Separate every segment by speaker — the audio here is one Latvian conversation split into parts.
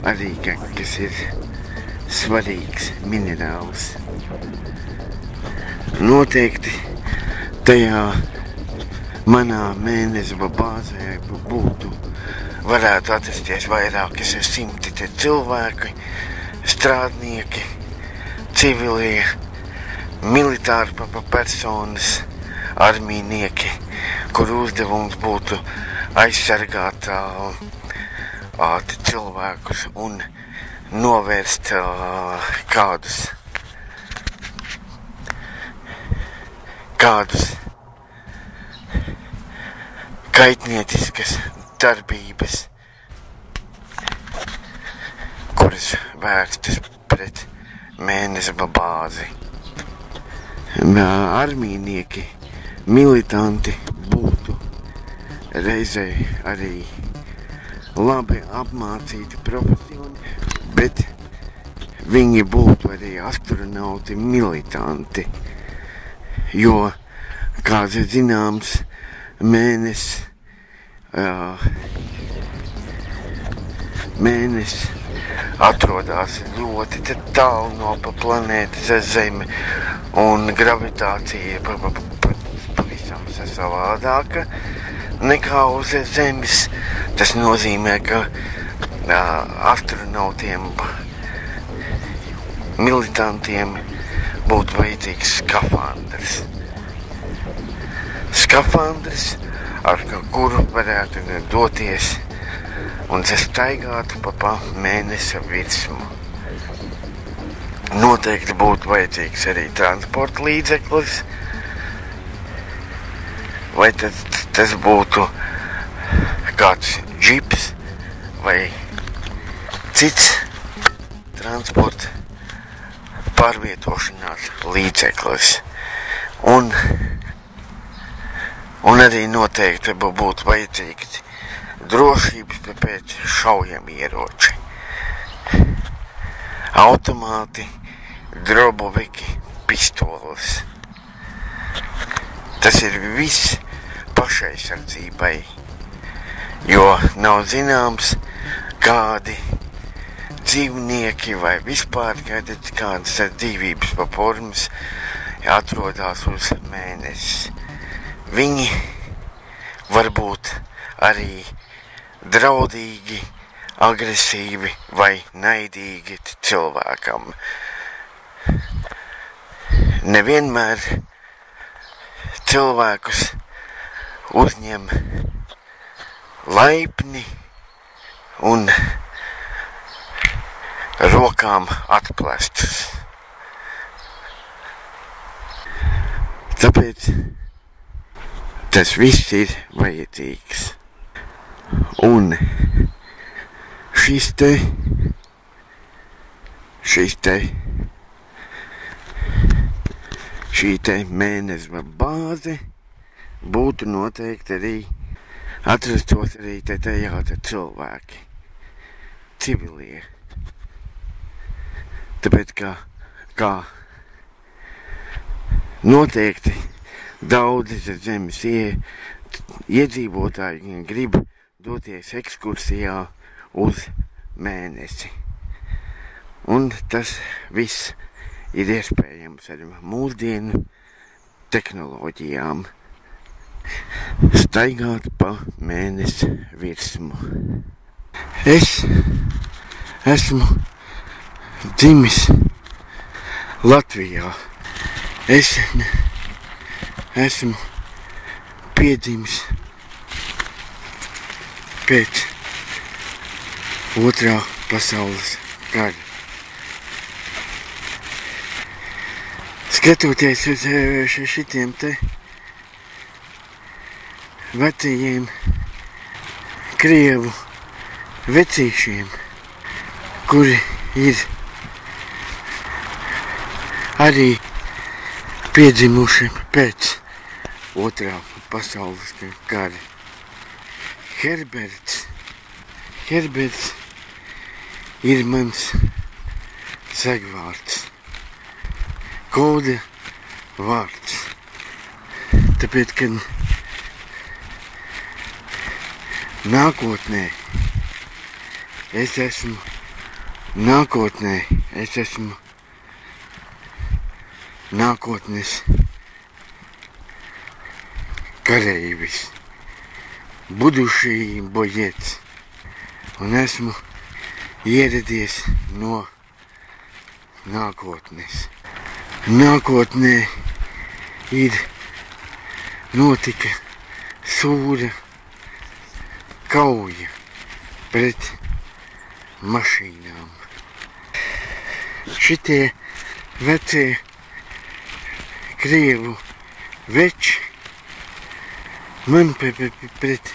Speaker 1: Arī, kas ir svarīgs minerāls. Noteikti tajā manā mēnezuma bāzē varētu atrasties vairāki simti cilvēki, strādnieki, civilie, militāri personas, armijnieki, kuru uzdevums būtu aizsargāt cilvēkus un novērst kādus kaitnieciskas darbības, kuras vērstas pret mēnezuma bāzi. Armijnieki, militanti būtu reizē arī labi apmācīti profesioni, bet viņi būtu arī astronauti militanti, jo, kāds ir zināms, mēnesis atrodas ļoti tālu no planētas Zeme, un gravitācija pavisam savādāka nekā uz Zemes. Tas nozīmē, ka astronautiem, militantiem būtu vajadzīgs skafandrs, ar kuru varētu doties un staigāt pa mēnesa virsmu. Noteikti būtu vajadzīgs arī transporta līdzeklis, vai tas būtu kāds džips vai cits transporta pārvietošanās līdzeklis. Un arī noteikti būtu vajadzīgs drošības pēc šaujamieroči, automāti, droboviki, pistoles. Tas ir viss pašaizsardzībai, jo nav zināms, kādi dzīvnieki vai vispār kādas dzīvības formas atrodas uz Mēness. Viņi var būt arī draudīgi, agresīvi vai naidīgi cilvēkam. Nevienmēr cilvēkus uzņem laipni un rokām atplestus. Tāpēc tas viss ir vajadzīgs. Un šī Mēness bāze būtu noteikti arī atrastos arī tajā cilvēki, civilie. Tāpēc kā noteikti daudzi zemes iedzīvotāji grib doties ekskursijā uz Mēnesi. Un tas viss ir iespējams ar mūsdienu tehnoloģijām. Staigāt pa Mēness virsmu. Es esmu dzimis Latvijā. Es esmu piedzimis pēc Otrā pasaules kara. Skatoties uz šitiem te vecajiem krievu vecīšiem, kuri ir arī piedzimuši pēc Otrā pasaules kara. Herberts ir mans segvārds, koda vārds. Tāpēc, kad nākotnē es esmu nākotnes kareivis, budušī bojets, un esmu ieradies no nākotnes. Nākotnē notika sūra kauja pret mašīnām. Šitie vecie krievu veči, man pret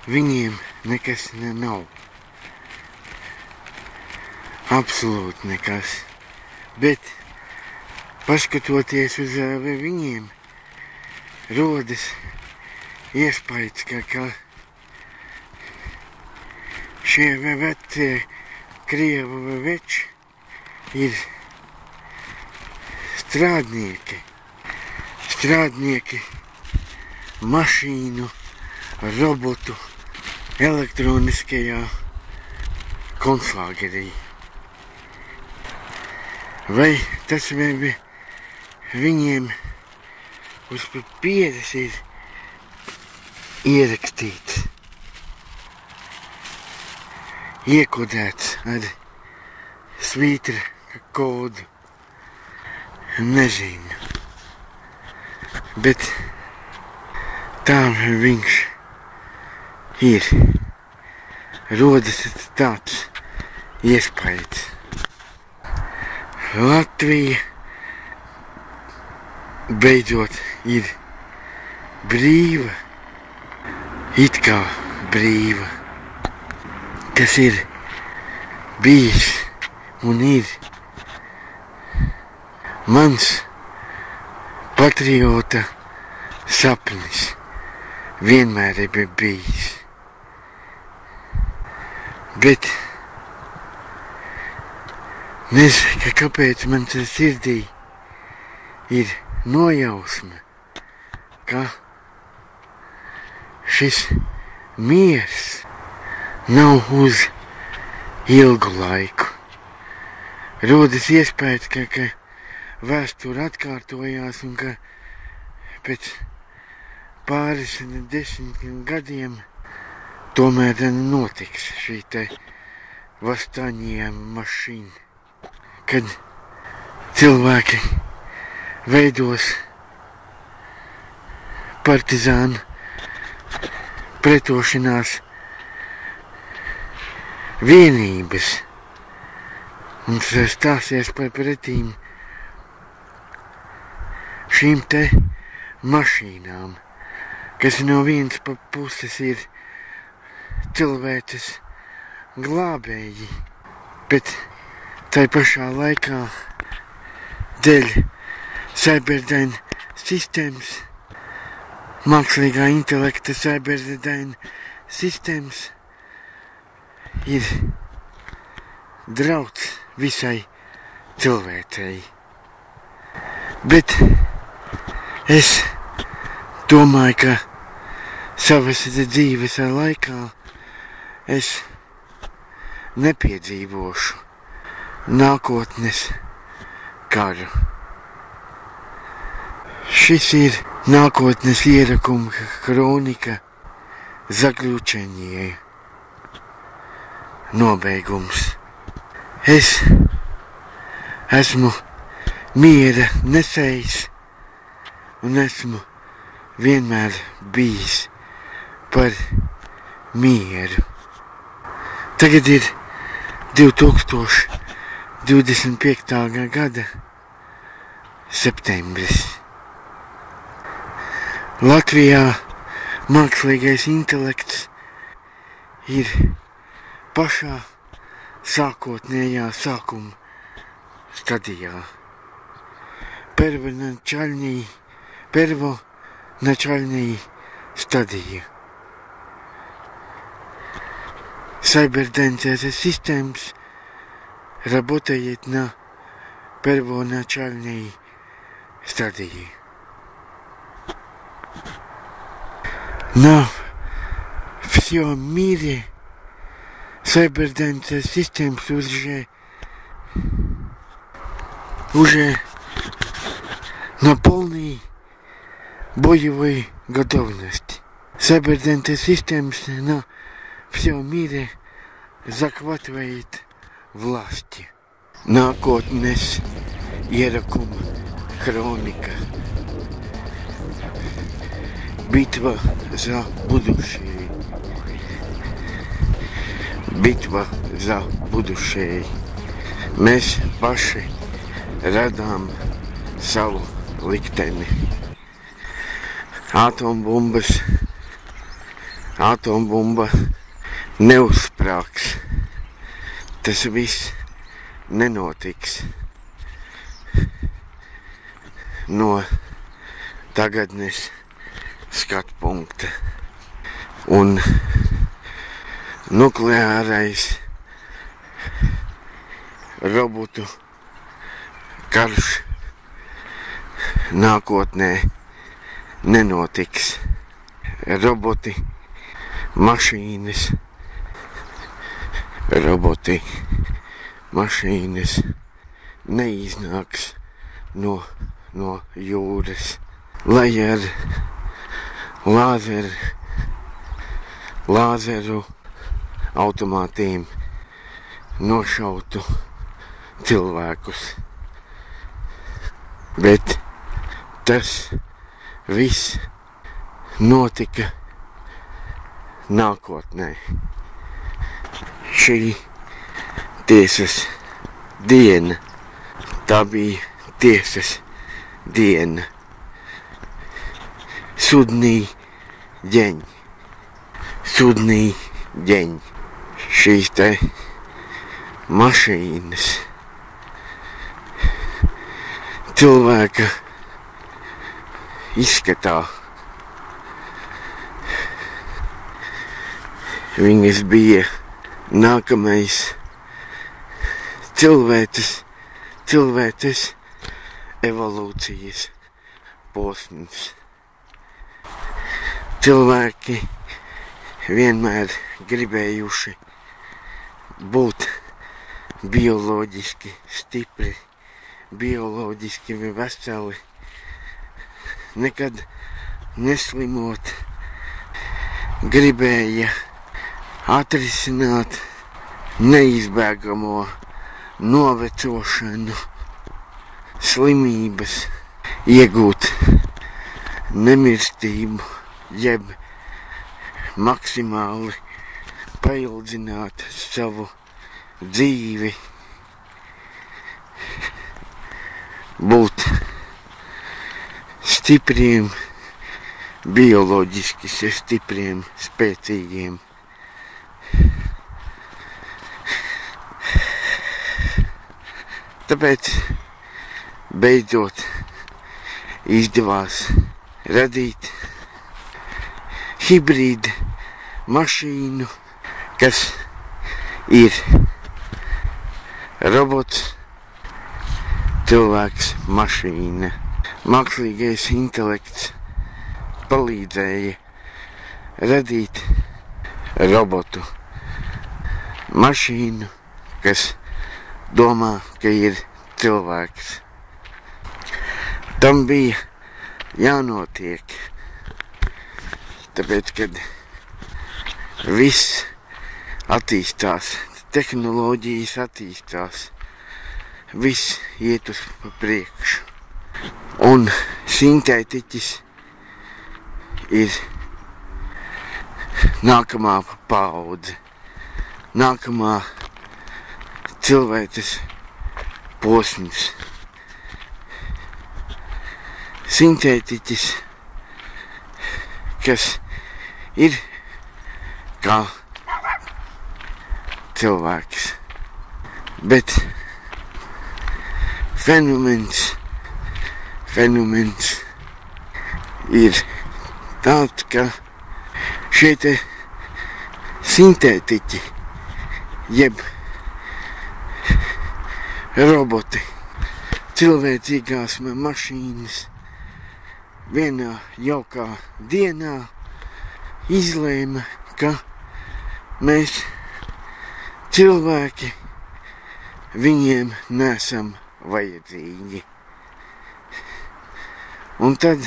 Speaker 1: viņiem nekas nav. Absolūti nekas. Bet paskatoties uz viņiem, rodas iespējas, ka šie vecie krievu veči ir strādnieki mašīnu, robotu, elektroniskajā konslāgerī. Vai tas viņiem uz papīras ir ierakstīts, iekodēts ar svītra kodu? Nezinu. Bet tā viņš ir. Rodas tāds iespējas. Latvija beidzot ir brīva, it kā brīva, kas ir bijis un ir mans patriota sapnis, vienmēr ir bijis. Bet nezinu, kāpēc man sirdī ir nojausma, ka šis miers nav uz ilgu laiku. rodas iespējas, ka vēsture atkārtojās un ka pēc pāris 10 gadiem tomēr notiks šī te Vastaņie mašīna, kad cilvēki veidos partizānu pretošanās vienības un stāsies par pretīm šīm te mašīnām, kas no vienas puses ir cilvēces glābēji, bet tai pašā laikā dēļ cyberdyne sistēmas, mākslīgā intelekta cyberdyne sistēmas ir drauds visai cilvēcei. Bet es domāju, ka savas dzīves laikā es nepiedzīvošu nākotnes karu. Šis ir nākotnes ierakuma kronika Zaključenje. Nobeigums. Es esmu miera nesējs un esmu vienmēr bijis par mieru. Tagad ir 2025. gada septembris. Latvijā mākslīgais intelekts ir pašā sākotnējā sākuma stadijā. Первоначальная стадия. Cyberdyne системс работает на первоначальной стадии. На всем мире Cyberdyne системс уже на полной боевой готовности. Cyberdyne системс на всем мире захватывает власти. Nākotnes ierakuma хроника. Битва за будущее. Bitva za budущее. Mēs paši radām savu likteni. Atombumba neuzsprāgs. Tas viss nenotiks no tagadnes skatu punkta. Un nukleārais robotu karš nākotnē nenotiks. Roboti, mašīnas neiznāks no jūras, lai ar lāzeru automātīm nošautu cilvēkus. Bet tas viss notika nākotnē. Šī tiesas diena, tā bija tiesas diena. Судный день. Šīs te mašīnas cilvēka izskatā. Viņas bija nākamais cilvēces evolūcijas posms. Cilvēki vienmēr gribējuši būt bioloģiski stipri, bioloģiski veseli, nekad neslimot, gribēja atrisināt neizbēgamo novecošanu, slimības, iegūt nemirstību, jeb maksimāli paildzināt savu dzīvi, būt stipriem, bioloģiski stipriem, spēcīgiem. Tāpēc beidzot izdevās radīt hibrīdu mašīnu, kas ir robots, cilvēks, mašīna. Mākslīgais intelekts palīdzēja radīt robotu mašīnu, kas domā, ka ir cilvēks. Tam bija jānotiek, tāpēc, kad viss attīstās, tehnoloģijas attīstās, viss iet uz pa priekšu. Un sintētiķis ir nākamā paudze, nākamā cilvēces posms. Sintētiķis, kas ir kā cilvēks, bet fenomens ir tāds, ka šie te sintētiķi, jeb roboti, cilvēcīgās mašīnas, vienā jaukā dienā izlēma, ka mēs cilvēki viņiem nesam vajadzīgi. Un tad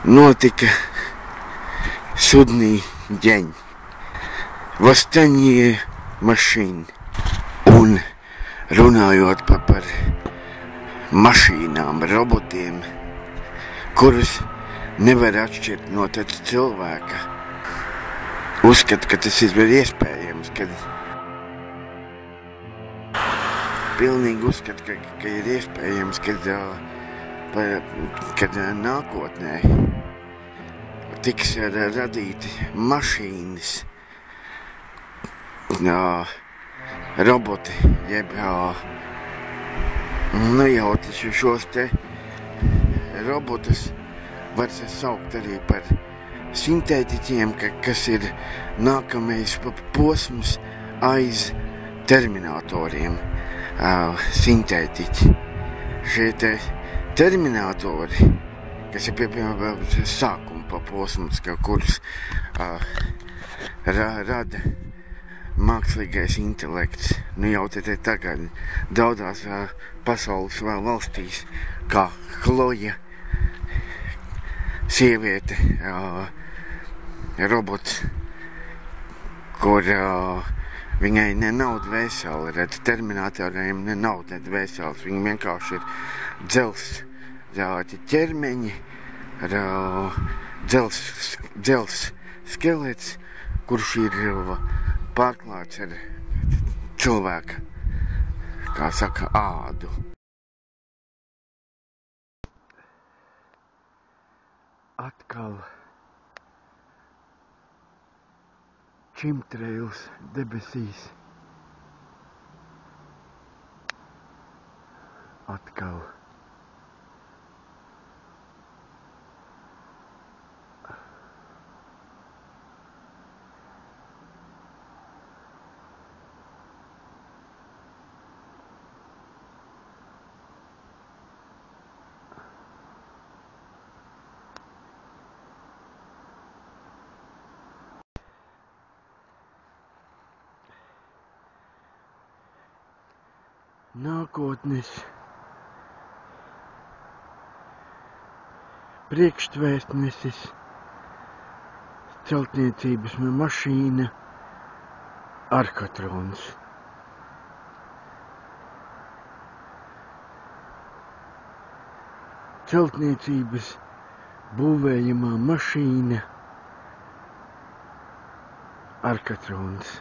Speaker 1: notika судный день, восстание машин. Un runājot par mašīnām, robotiem, kurus nevar atšķirt no tāda cilvēka, uzskata, ka tas ir iespējams, kad pilnīgi uzskata, ka ir iespējams, kad nākotnē tiks radīti mašīnas, roboti, jeb jau šos te robotus var saukt arī par sintētiķiem, kas ir nākamais posms aiz terminatoriem. Sintētiķi. Šie te terminatori, kas ir piemēram sākuma posms, kurus rada mākslīgais intelekts. Jau te tagad daudzās pasaules valstīs, kā Chloe, sieviete, robots, kur viņai nav dvēseli, redz, terminatoriem nav dvēseles, viņi vienkārši ir dzels ķermeņi, dzels skelets, kurš ir pārklāts ar cilvēka, kā saka, ādu. Atkal chemtrails debesīs. Atkal. nākotnes priekšvēstnesis, celtniecības mašīna, Arkatrons. Celtniecības būvējamā mašīna, Arkatrons.